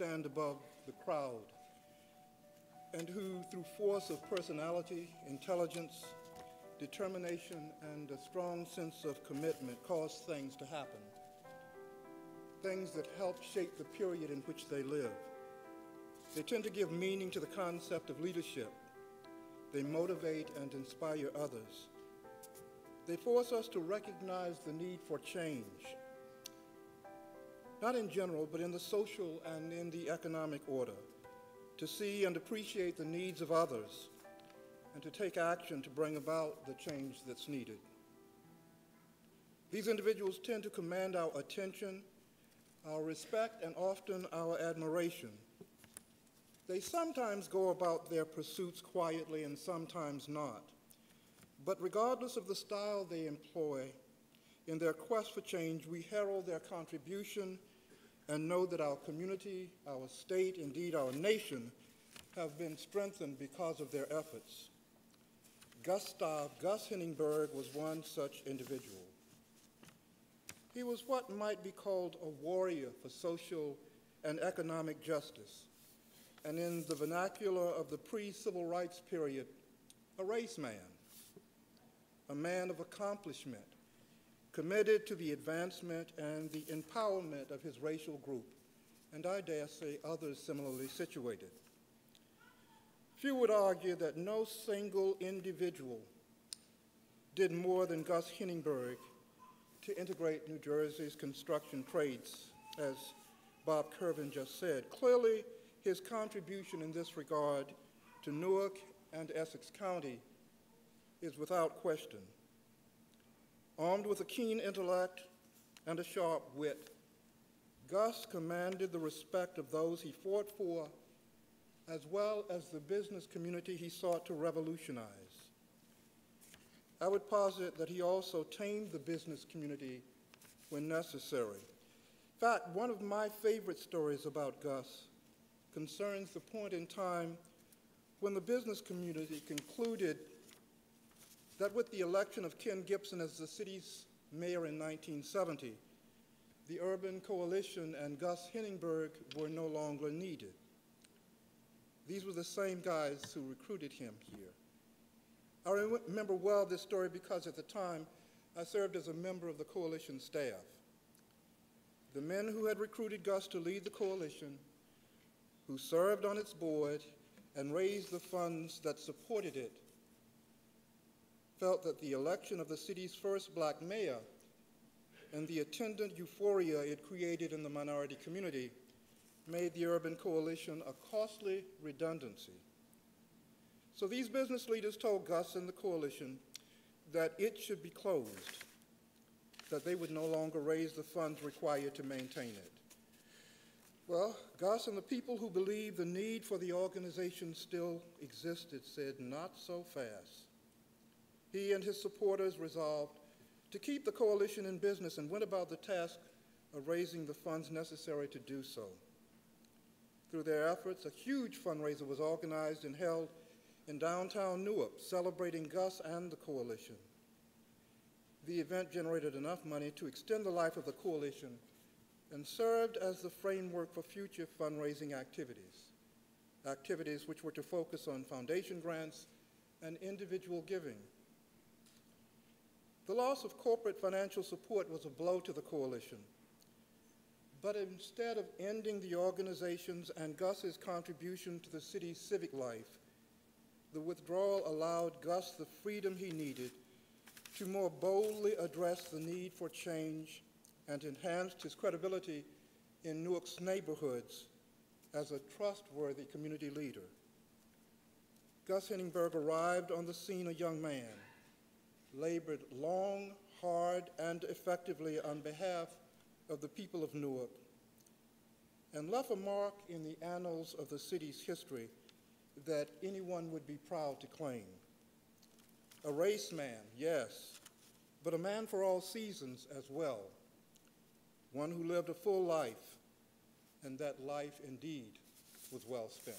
stand above the crowd, and who, through force of personality, intelligence, determination, and a strong sense of commitment, caused things to happen, things that help shape the period in which they live. They tend to give meaning to the concept of leadership. They motivate and inspire others. They force us to recognize the need for change, not in general, but in the social and in the economic order, to see and appreciate the needs of others, and to take action to bring about the change that's needed. These individuals tend to command our attention, our respect, and often our admiration. They sometimes go about their pursuits quietly and sometimes not. But regardless of the style they employ, in their quest for change, we herald their contribution and know that our community, our state, indeed our nation, have been strengthened because of their efforts. Gus Heningburg was one such individual. He was what might be called a warrior for social and economic justice, and in the vernacular of the pre-civil rights period, a race man, a man of accomplishment, committed to the advancement and the empowerment of his racial group, and I dare say others similarly situated. Few would argue that no single individual did more than Gus Heningburg to integrate New Jersey's construction trades, as Bob Kervin just said. Clearly, his contribution in this regard to Newark and Essex County is without question. Armed with a keen intellect and a sharp wit, Gus commanded the respect of those he fought for, as well as the business community he sought to revolutionize. I would posit that he also tamed the business community when necessary. In fact, one of my favorite stories about Gus concerns the point in time when the business community concluded that with the election of Ken Gibson as the city's mayor in 1970, the urban coalition and Gus Heningburg were no longer needed. These were the same guys who recruited him here. I remember well this story because at the time I served as a member of the coalition staff. The men who had recruited Gus to lead the coalition, who served on its board and raised the funds that supported it, felt that the election of the city's first black mayor and the attendant euphoria it created in the minority community made the urban coalition a costly redundancy. So these business leaders told Gus and the coalition that it should be closed, that they would no longer raise the funds required to maintain it. Well, Gus and the people who believed the need for the organization still existed said, not so fast. He and his supporters resolved to keep the coalition in business and went about the task of raising the funds necessary to do so. Through their efforts, a huge fundraiser was organized and held in downtown Newark, celebrating Gus and the coalition. The event generated enough money to extend the life of the coalition and served as the framework for future fundraising activities which were to focus on foundation grants and individual giving. The loss of corporate financial support was a blow to the coalition, but instead of ending the organization's and Gus's contribution to the city's civic life, the withdrawal allowed Gus the freedom he needed to more boldly address the need for change and enhanced his credibility in Newark's neighborhoods as a trustworthy community leader. Gus Heningburg arrived on the scene a young man, labored long, hard, and effectively on behalf of the people of Newark, and left a mark in the annals of the city's history that anyone would be proud to claim. A race man, yes, but a man for all seasons as well, one who lived a full life, and that life indeed was well spent.